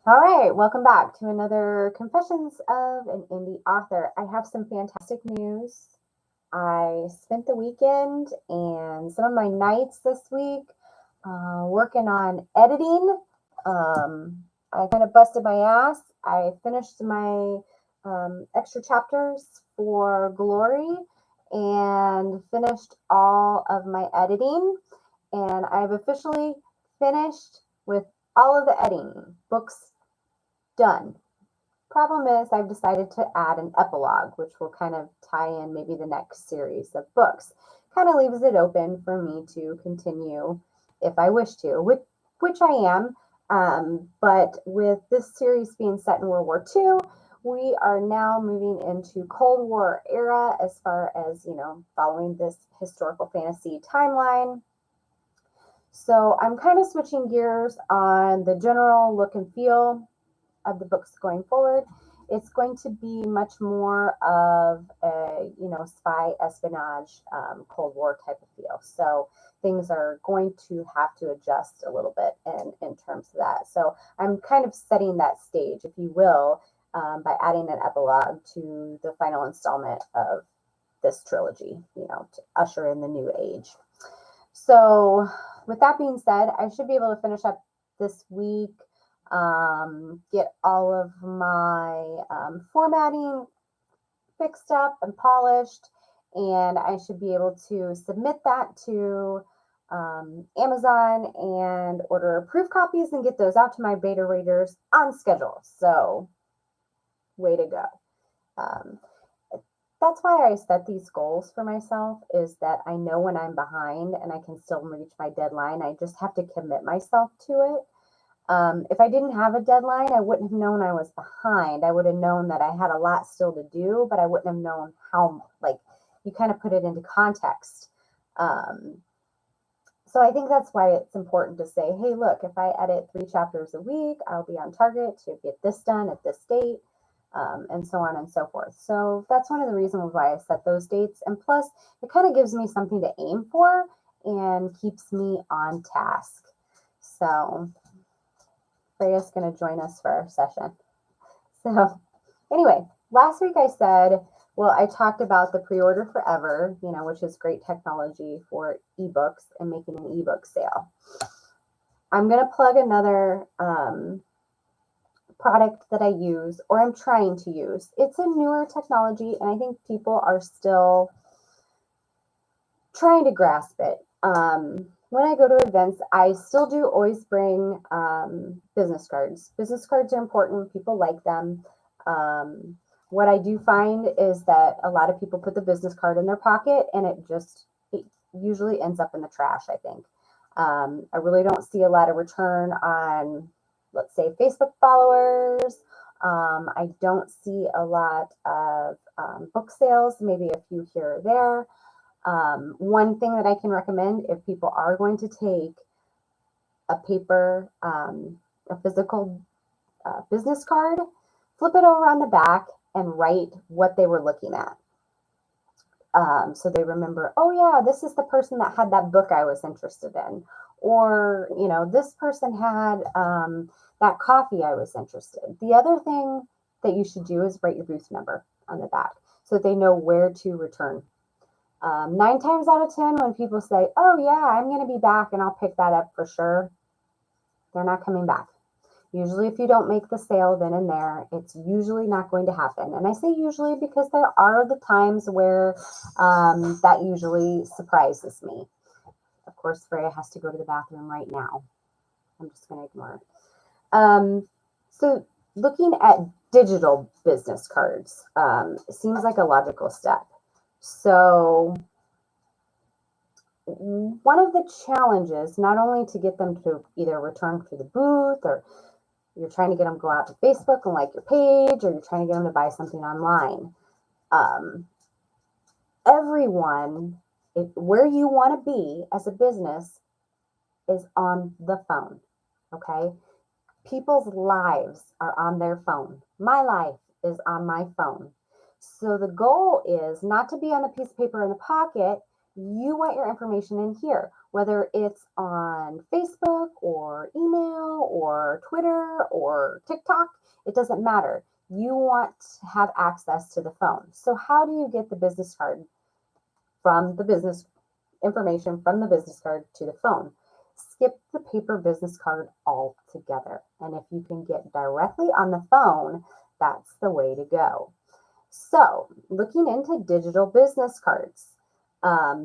All right, welcome back to another Confessions of an Indie Author. I have some fantastic news. I spent the weekend and some of my nights this week working on editing. I kind of busted my ass. I finished my extra chapters for Glory and finished all of my editing. And I've officially finished with all of the editing. Books done. Problem is, I've decided to add an epilogue, which will kind of tie in maybe the next series of books. Kind of leaves it open for me to continue if I wish to, which I am. But with this series being set in World War II, we are now moving into Cold War era as far as, following this historical fantasy timeline. So I'm kind of switching gears on the general look and feel of the books going forward. It's going to be much more of a, spy espionage, Cold War type of feel. So things are going to have to adjust a little bit in terms of that. So I'm kind of setting that stage, if you will, by adding an epilogue to the final installment of this trilogy, to usher in the new age. So with that being said, I should be able to finish up this week, get all of my formatting fixed up and polished, and I should be able to submit that to Amazon and order approved copies and get those out to my beta readers on schedule. So, way to go. Um, that's why I set these goals for myself, is that I know when I'm behind and I can still reach my deadline. I just have to commit myself to it. If I didn't have a deadline, I wouldn't have known I was behind. I would have known that I had a lot still to do, but I wouldn't have known how, like, you kind of put it into context. Um, so I think that's why it's important to say, hey, look, if I edit 3 chapters a week, I'll be on target to get this done at this date, and so on and so forth. So that's one of the reasons why I set those dates. And plus, it kind of gives me something to aim for and keeps me on task. So Freya's going to join us for our session. So, anyway, last week I said, well, I talked about the pre-order forever, which is great technology for ebooks and making an ebook sale. I'm going to plug another product that I use, or I'm trying to use. It's a newer technology, and I think people are still trying to grasp it. When I go to events, I still do always bring business cards. Business cards are important. People like them. What I do find is that a lot of people put the business card in their pocket, and it usually ends up in the trash, I think. I really don't see a lot of return on, let's say, Facebook followers. I don't see a lot of book sales, maybe a few here or there. One thing that I can recommend, if people are going to take a paper, a physical business card, flip it over on the back and write what they were looking at. So they remember, oh yeah, this is the person that had that book I was interested in. Or, this person had that coffee I was interested in. The other thing that you should do is write your booth number on the back so that they know where to return. 9 times out of 10, when people say, oh yeah, I'm going to be back and I'll pick that up for sure, they're not coming back. Usually if you don't make the sale then and there, it's usually not going to happen. And I say usually because there are the times where that usually surprises me. Of course, Freya has to go to the bathroom right now. I'm just going to ignore her. So looking at digital business cards seems like a logical step. So one of the challenges, not only to get them to either return to the booth, or you're trying to get them to go out to Facebook and like your page, or you're trying to get them to buy something online. Everyone, where you want to be as a business is on the phone, okay? People's lives are on their phone. My life is on my phone. So the goal is not to be on the piece of paper in the pocket, You want your information in here, whether it's on Facebook or email or Twitter or TikTok, it doesn't matter. You want to have access to the phone. So how do you get the business card from the business information from the business card to the phone? Skip the paper business card altogether. And if you can get directly on the phone, that's the way to go. So, looking into digital business cards.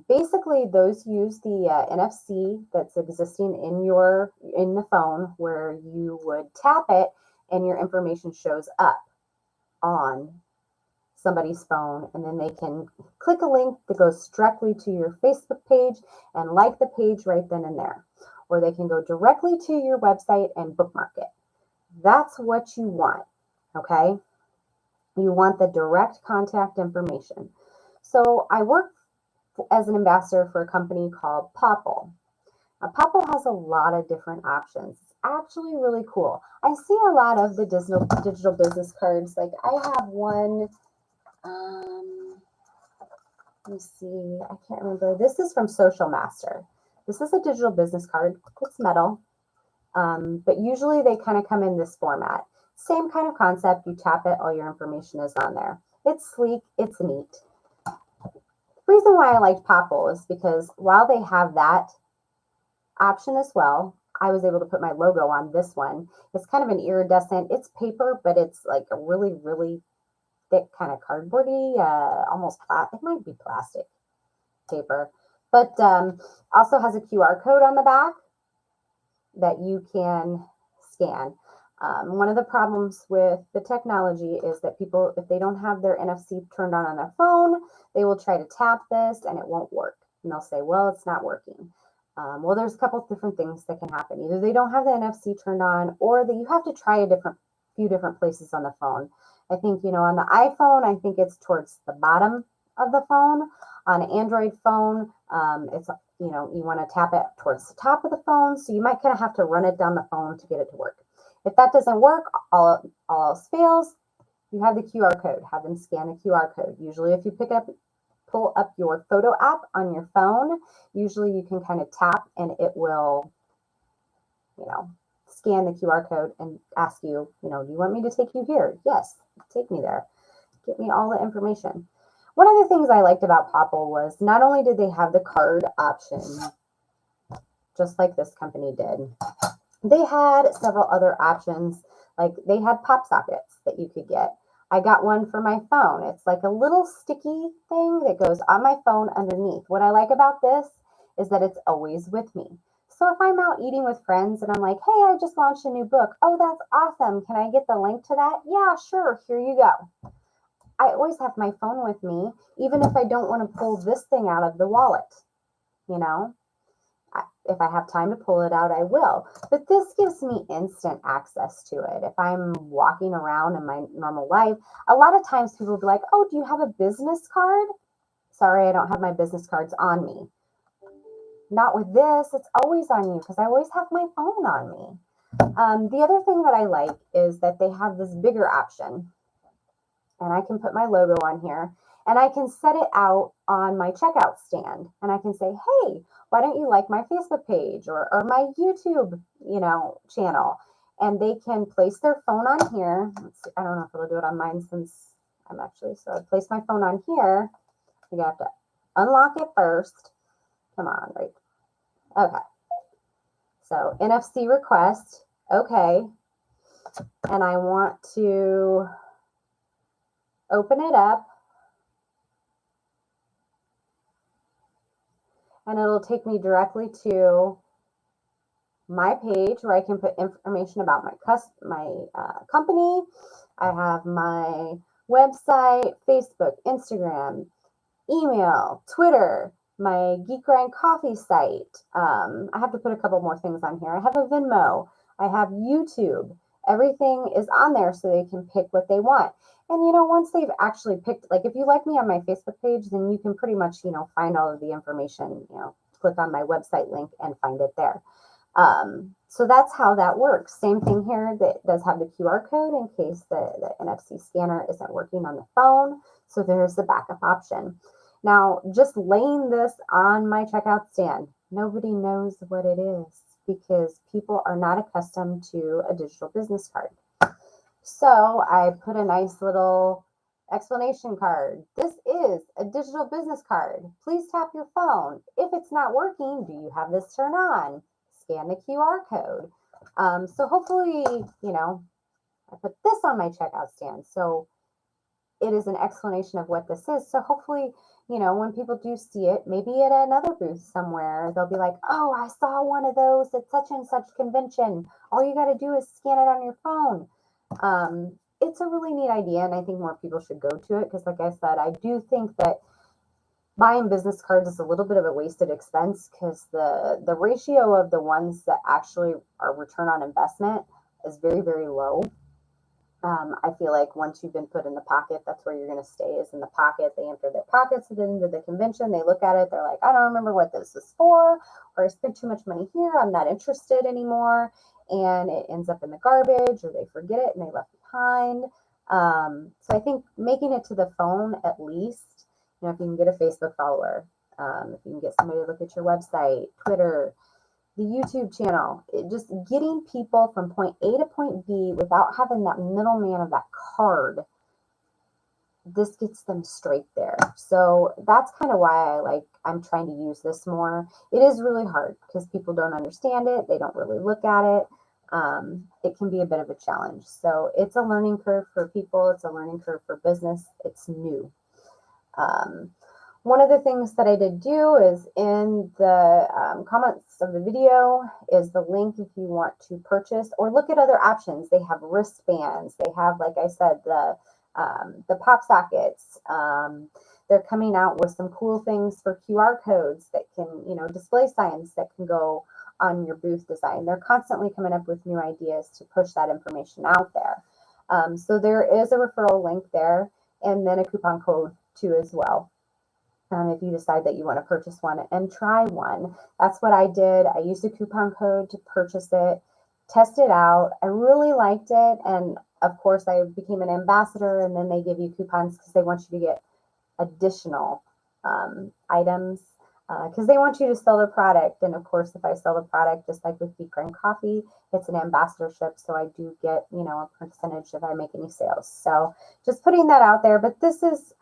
Basically, those use the NFC that's existing in the phone, where you would tap it and your information shows up on somebody's phone, and then they can click a link that goes directly to your Facebook page and like the page right then and there, or they can go directly to your website and bookmark it. That's what you want. Okay. You want the direct contact information. So I work as an ambassador for a company called Popl. Now, Popl has a lot of different options. It's actually really cool. I see a lot of the digital business cards. Like I have one, let me see, I can't remember. This is from Social Master. This is a digital business card. It's metal, but usually they kind of come in this format. Same kind of concept. You tap it, all your information is on there. It's sleek, it's neat. The reason why I liked Popl is because while they have that option as well, I was able to put my logo on this one. It's kind of an iridescent, it's paper, but it's like a really, really thick kind of cardboardy, almost it might be plastic paper, but also has a QR code on the back that you can scan. One of the problems with the technology is that people, if they don't have their NFC turned on their phone, they will try to tap this and it won't work. And they'll say, well, it's not working. Well, there's a couple of different things that can happen. Either they don't have the NFC turned on, or that you have to try a few different places on the phone. I think, on the iPhone, I think it's towards the bottom of the phone. On an Android phone, it's, you want to tap it towards the top of the phone. So you might kind of have to run it down the phone to get it to work. If that doesn't work, all else fails, you have the QR code. Have them scan the QR code. Usually if you pull up your photo app on your phone, usually you can kind of tap and it will, scan the QR code and ask you, do you want me to take you here? Yes, take me there. Get me all the information. One of the things I liked about Popl was not only did they have the card option, just like this company did, they had several other options. Like they had pop sockets that you could get. I got one for my phone. It's like a little sticky thing that goes on my phone underneath. What I like about this is that it's always with me. So if I'm out eating with friends and I'm like, hey, I just launched a new book. Oh, that's awesome. Can I get the link to that? Yeah, sure. Here you go. I always have my phone with me, even if I don't want to pull this thing out of the wallet. If I have time to pull it out, I will. But this gives me instant access to it. If I'm walking around in my normal life, a lot of times people will be like, oh, do you have a business card? Sorry, I don't have my business cards on me. Not with this. It's always on you because I always have my phone on me. The other thing that I like is that they have this bigger option. And I can put my logo on here. And I can set it out on my checkout stand. And I can say, hey, why don't you like my Facebook page or my YouTube, channel? And they can place their phone on here. Let's see, I don't know if it'll do it on mine since I'm so I place my phone on here. You have to unlock it first. Come on, right? Okay. So NFC request. Okay. And I want to open it up. And it'll take me directly to my page where I can put information about my company. I have my website, Facebook, Instagram, email, Twitter, my Geek Grind Coffee site. I have to put a couple more things on here. I have a Venmo. I have YouTube. Everything is on there so they can pick what they want. And, once they've actually picked, like if you like me on my Facebook page, then you can pretty much, find all of the information, click on my website link and find it there. So that's how that works. Same thing here. That does have the QR code in case the NFC scanner isn't working on the phone. So there's the backup option. Now, just laying this on my checkout stand, nobody knows what it is because people are not accustomed to a digital business card. So I put a nice little explanation card. This is a digital business card. Please tap your phone. If it's not working, do you have this turned on? Scan the QR code. So hopefully, I put this on my checkout stand. So it is an explanation of what this is. So hopefully, when people do see it, maybe at another booth somewhere, they'll be like, oh, I saw one of those at such and such convention. All you got to do is scan it on your phone. It's a really neat idea, and I think more people should go to it because, like I said, I do think that buying business cards is a little bit of a wasted expense because the ratio of the ones that actually are return on investment is very, very low. I feel like once you've been put in the pocket, that's where you're going to stay, is in the pocket. They empty their pockets at the end of the convention. They look at it. They're like, I don't remember what this is for, or I spent too much money here. I'm not interested anymore. And it ends up in the garbage, or they forget it and they left behind. So I think making it to the phone, at least, if you can get a Facebook follower, if you can get somebody to look at your website, Twitter, the YouTube channel, just getting people from point A to point B without having that middleman of that card, this gets them straight there. So that's kind of why I'm trying to use this more. It is really hard because people don't understand it. They don't really look at it. It can be a bit of a challenge. So it's a learning curve for people. It's a learning curve for business. It's new. One of the things that I did do is in the comments of the video is the link if you want to purchase or look at other options. They have wristbands. They have, like I said, the pop sockets. They're coming out with some cool things for QR codes that can, display signs that can go on your booth design. They're constantly coming up with new ideas to push that information out there. So there is a referral link there and then a coupon code too as well. If you decide that you want to purchase one and try one. That's what I did. I used a coupon code to purchase it, test it out. I really liked it. And of course, I became an ambassador, and then they give you coupons because they want you to get additional items because they want you to sell their product. And of course, if I sell the product, just like with Beet Grind Coffee, it's an ambassadorship. So I do get, a percentage if I make any sales. So just putting that out there. But this is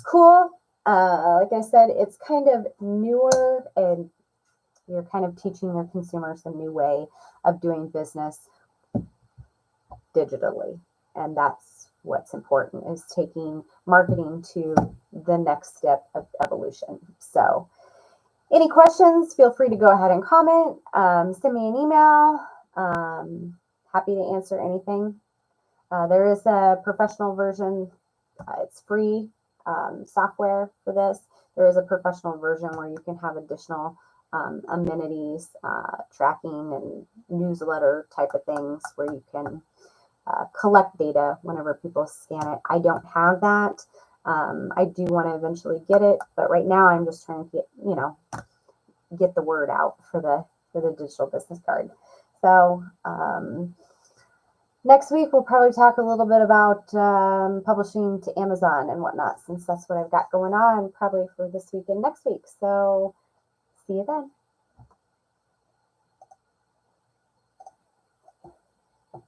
cool. Like I said, it's kind of newer, and you're kind of teaching your consumers a new way of doing business digitally. And that's what's important, is taking marketing to the next step of evolution. So any questions, feel free to go ahead and comment. Send me an email. Happy to answer anything. There is a professional version. It's free. Software for this. There is a professional version where you can have additional amenities, tracking and newsletter type of things where you can collect data whenever people scan it. I don't have that. I do want to eventually get it, but right now I'm just trying to get the word out for the digital business card. So next week, we'll probably talk a little bit about publishing to Amazon and whatnot, since that's what I've got going on probably for this week and next week. So see you then.